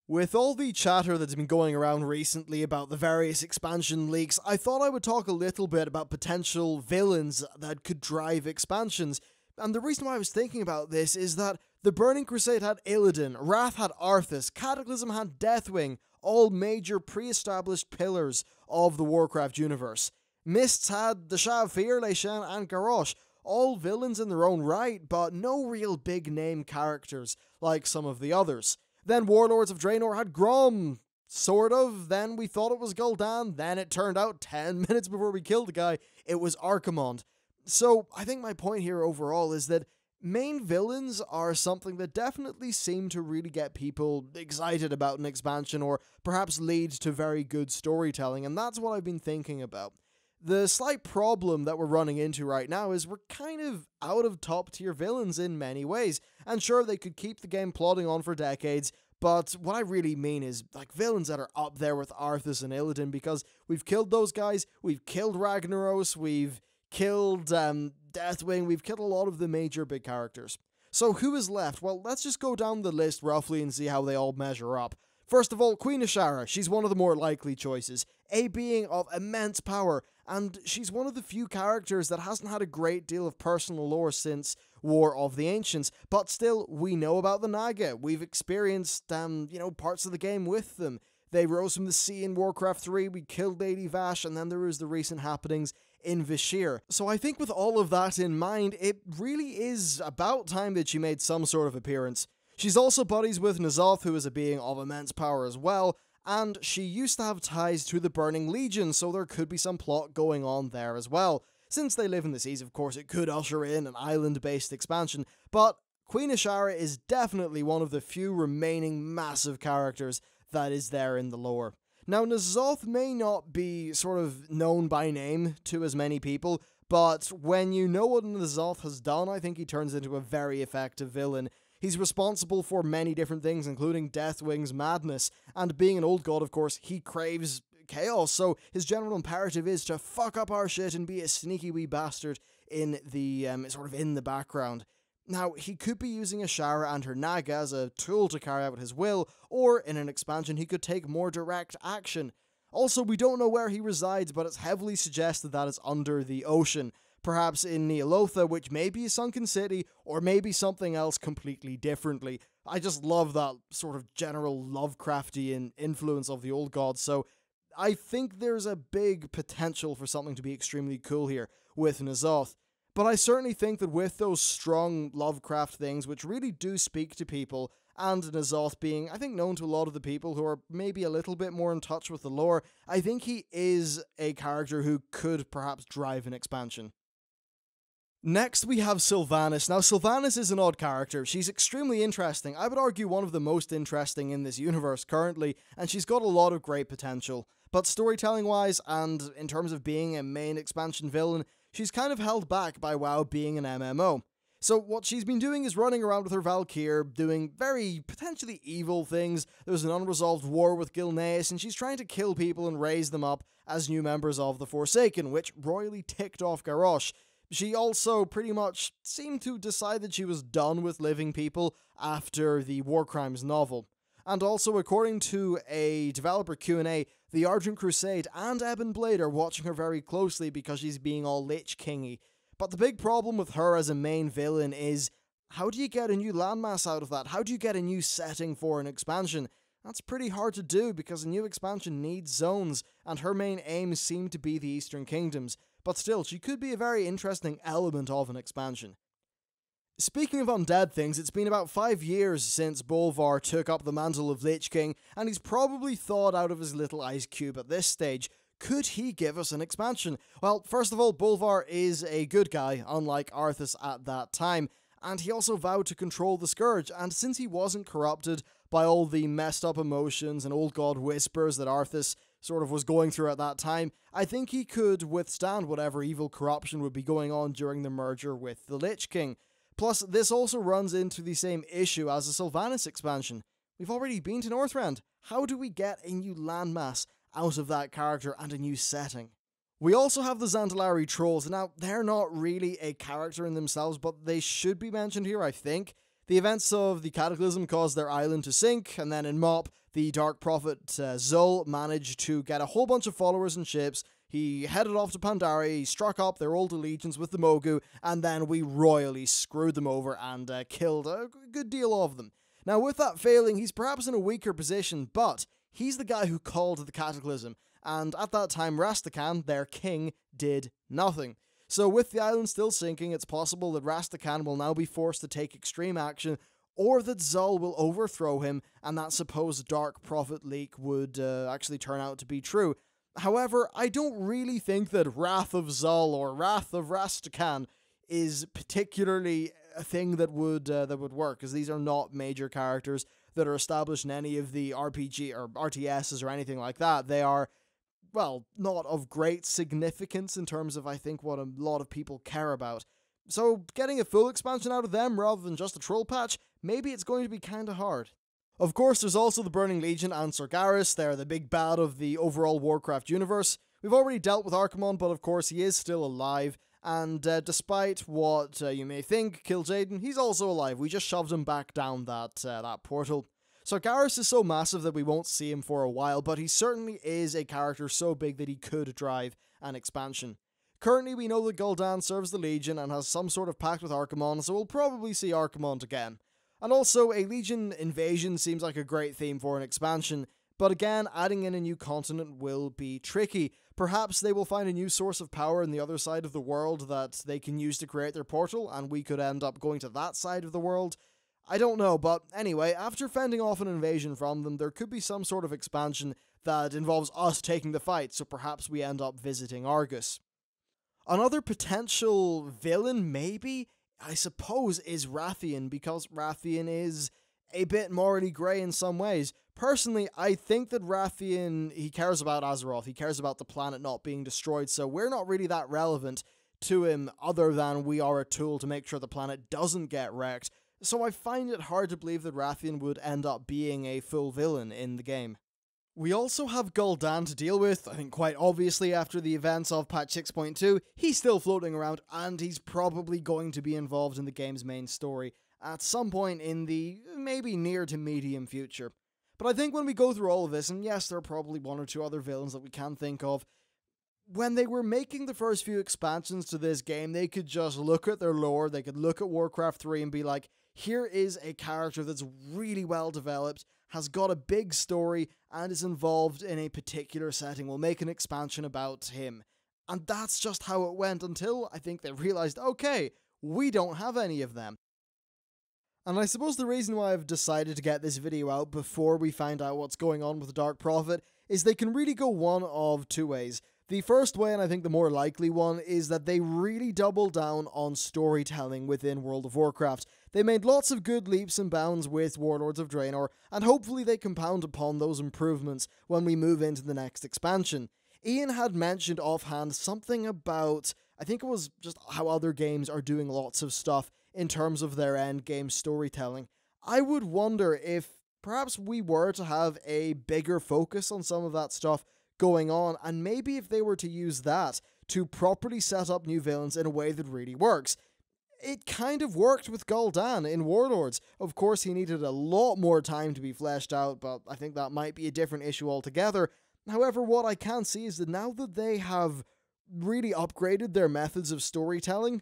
With all the chatter that's been going around recently about the various expansion leaks, I thought I would talk a little bit about potential villains that could drive expansions. And the reason why I was thinking about this is that the Burning Crusade had Illidan, Wrath had Arthas, Cataclysm had Deathwing, all major pre-established pillars of the Warcraft universe. Mists had the Shadowfear, Leishan, and Garrosh, all villains in their own right, but no real big-name characters like some of the others. Then Warlords of Draenor had Grom, sort of. Then we thought it was Gul'dan. Then it turned out 10 minutes before we killed the guy, it was Archimonde. So I think my point here overall is that main villains are something that definitely seem to really get people excited about an expansion or perhaps lead to very good storytelling, and that's what I've been thinking about. The slight problem that we're running into right now is we're kind of out of top tier villains in many ways, and sure, they could keep the game plodding on for decades, but what I really mean is like villains that are up there with Arthas and Illidan, because we've killed those guys, we've killed Ragnaros, we've killed Deathwing, we've killed a lot of the major big characters. So who is left? Well, let's just go down the list roughly and see how they all measure up. First of all, Queen Azshara, she's one of the more likely choices, a being of immense power, and she's one of the few characters that hasn't had a great deal of personal lore since War of the Ancients, but still, we know about the Naga, we've experienced, parts of the game with them. They rose from the sea in Warcraft 3, we killed Lady Vash, and then there was the recent happenings in Vashj'ir. So I think with all of that in mind, it really is about time that she made some sort of appearance. She's also buddies with N'Zoth, who is a being of immense power as well, and she used to have ties to the Burning Legion, so there could be some plot going on there as well. Since they live in the seas, of course, it could usher in an island-based expansion, but Queen Azshara is definitely one of the few remaining massive characters that is there in the lore. Now, N'Zoth may not be sort of known by name to as many people, but when you know what N'Zoth has done, I think he turns into a very effective villain. He's responsible for many different things, including Deathwing's madness, and being an old god, of course, he craves chaos, so his general imperative is to fuck up our shit and be a sneaky wee bastard in the, in the background. Now, he could be using Azshara and her Naga as a tool to carry out his will, or in an expansion he could take more direct action. Also, we don't know where he resides, but it's heavily suggested that it's under the ocean. Perhaps in Neolotha, which may be a sunken city, or maybe something else completely differently. I just love that sort of general Lovecraftian influence of the old gods, so I think there's a big potential for something to be extremely cool here with N'Zoth. But I certainly think that with those strong Lovecraft things, which really do speak to people, and N'Zoth being, I think, known to a lot of the people who are maybe a little bit more in touch with the lore, I think he is a character who could perhaps drive an expansion. Next, we have Sylvanas. Now, Sylvanas is an odd character. She's extremely interesting. I would argue one of the most interesting in this universe currently, and she's got a lot of great potential. But storytelling-wise, and in terms of being a main expansion villain, she's kind of held back by WoW being an MMO. So what she's been doing is running around with her Valkyr, doing very potentially evil things. There's an unresolved war with Gilneas, and she's trying to kill people and raise them up as new members of the Forsaken, which royally ticked off Garrosh. She also pretty much seemed to decide that she was done with living people after the War Crimes novel. And also, according to a developer Q&A, the Argent Crusade and Ebon Blade are watching her very closely because she's being all Lich King-y. But the big problem with her as a main villain is, how do you get a new landmass out of that? How do you get a new setting for an expansion? That's pretty hard to do because a new expansion needs zones, and her main aims seem to be the Eastern Kingdoms. But still, she could be a very interesting element of an expansion. Speaking of undead things, it's been about 5 years since Bolvar took up the mantle of Lich King, and he's probably thawed out of his little ice cube at this stage. Could he give us an expansion? Well, first of all, Bolvar is a good guy, unlike Arthas at that time, and he also vowed to control the Scourge, and since he wasn't corrupted by all the messed up emotions and old god whispers that Arthas sort of was going through at that time, I think he could withstand whatever evil corruption would be going on during the merger with the Lich King. Plus, this also runs into the same issue as the Sylvanas expansion. We've already been to Northrend. How do we get a new landmass out of that character and a new setting? We also have the Zandalari Trolls. Now, they're not really a character in themselves, but they should be mentioned here, I think. The events of the Cataclysm caused their island to sink, and then in Mop, the Dark Prophet Zul managed to get a whole bunch of followers and ships. He headed off to Pandaria, he struck up their old allegiance with the Mogu, and then we royally screwed them over and killed a good deal of them. Now, with that failing, he's perhaps in a weaker position, but he's the guy who called the Cataclysm, and at that time, Rastakhan, their king, did nothing. So with the island still sinking, it's possible that Rastakhan will now be forced to take extreme action, or that Zul will overthrow him, and that supposed Dark Prophet leak would actually turn out to be true. However, I don't really think that Wrath of Zul or Wrath of Rastakhan is particularly a thing that would work, because these are not major characters that are established in any of the RPG or RTSs or anything like that. They are, well, not of great significance in terms of, I think, what a lot of people care about. So getting a full expansion out of them rather than just a troll patch, maybe it's going to be kinda hard. Of course, there's also the Burning Legion and Sargeras. They're the big bad of the overall Warcraft universe. We've already dealt with Archimonde, but of course he is still alive, and despite what you may think, Kil'jaeden, he's also alive. We just shoved him back down that portal. Sargeras is so massive that we won't see him for a while, but he certainly is a character so big that he could drive an expansion. Currently, we know that Gul'dan serves the Legion and has some sort of pact with Archimonde, so we'll probably see Archimonde again. And also, a Legion invasion seems like a great theme for an expansion, but again, adding in a new continent will be tricky. Perhaps they will find a new source of power on the other side of the world that they can use to create their portal, and we could end up going to that side of the world. I don't know, but anyway, after fending off an invasion from them, there could be some sort of expansion that involves us taking the fight, so perhaps we end up visiting Argus. Another potential villain, maybe, I suppose, is Wrathion, because Wrathion is a bit morally grey in some ways. Personally, I think that Wrathion, he cares about Azeroth, he cares about the planet not being destroyed, so we're not really that relevant to him other than we are a tool to make sure the planet doesn't get wrecked. So I find it hard to believe that Wrathion would end up being a full villain in the game. We also have Gul'dan to deal with. I think quite obviously after the events of patch 6.2, he's still floating around and he's probably going to be involved in the game's main story at some point in the maybe near to medium future. But I think when we go through all of this, and yes, there are probably one or two other villains that we can think of, when they were making the first few expansions to this game, they could just look at their lore, they could look at Warcraft 3 and be like, here is a character that's really well developed, has got a big story, and is involved in a particular setting. We'll make an expansion about him. And that's just how it went until I think they realized, okay, we don't have any of them. And I suppose the reason why I've decided to get this video out before we find out what's going on with the Dark Prophet is they can really go one of two ways. The first way, and I think the more likely one, is that they really double down on storytelling within World of Warcraft. They made lots of good leaps and bounds with Warlords of Draenor, and hopefully they compound upon those improvements when we move into the next expansion. Ian had mentioned offhand something about, I think it was just how other games are doing lots of stuff in terms of their endgame storytelling. I would wonder if perhaps we were to have a bigger focus on some of that stuff going on, and maybe if they were to use that to properly set up new villains in a way that really works. It kind of worked with Gul'dan in Warlords. Of course, he needed a lot more time to be fleshed out, but I think that might be a different issue altogether. However, what I can see is that now that they have really upgraded their methods of storytelling,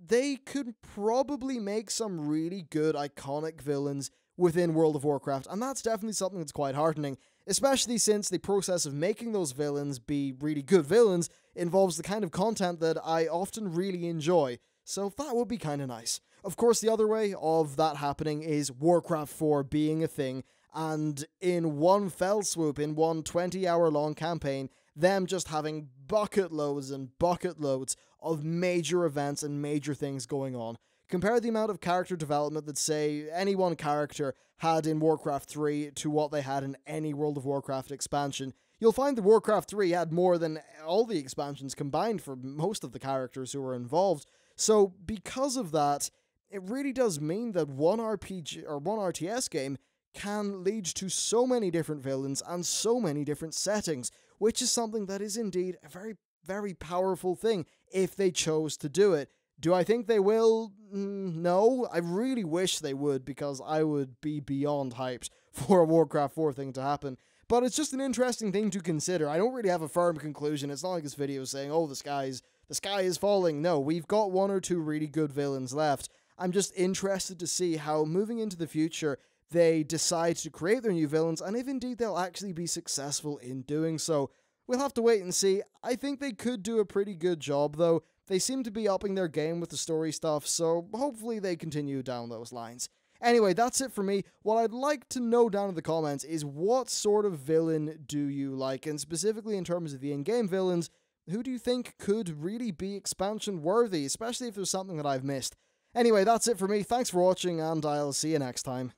they could probably make some really good iconic villains within World of Warcraft, and that's definitely something that's quite heartening, especially since the process of making those villains be really good villains involves the kind of content that I often really enjoy, so that would be kind of nice. Of course, the other way of that happening is Warcraft 4 being a thing, and in one fell swoop, in one 20-hour-long campaign, them just having bucket loads and bucket loads of major events and major things going on. Compare the amount of character development that, say, any one character had in Warcraft 3 to what they had in any World of Warcraft expansion. You'll find that Warcraft 3 had more than all the expansions combined for most of the characters who were involved. So, because of that, it really does mean that one RPG or one RTS game can lead to so many different villains and so many different settings, which is something that is indeed a very, very powerful thing if they chose to do it. Do I think they will? No. I really wish they would, because I would be beyond hyped for a Warcraft 4 thing to happen. But it's just an interesting thing to consider. I don't really have a firm conclusion. It's not like this video is saying, oh, the sky is falling. No, we've got one or two really good villains left. I'm just interested to see how, moving into the future, they decide to create their new villains, and if indeed they'll actually be successful in doing so. We'll have to wait and see. I think they could do a pretty good job, though. They seem to be upping their game with the story stuff, so hopefully they continue down those lines. Anyway, that's it for me. What I'd like to know down in the comments is, what sort of villain do you like? And specifically in terms of the in-game villains, who do you think could really be expansion worthy, especially if there's something that I've missed? Anyway, that's it for me. Thanks for watching, and I'll see you next time.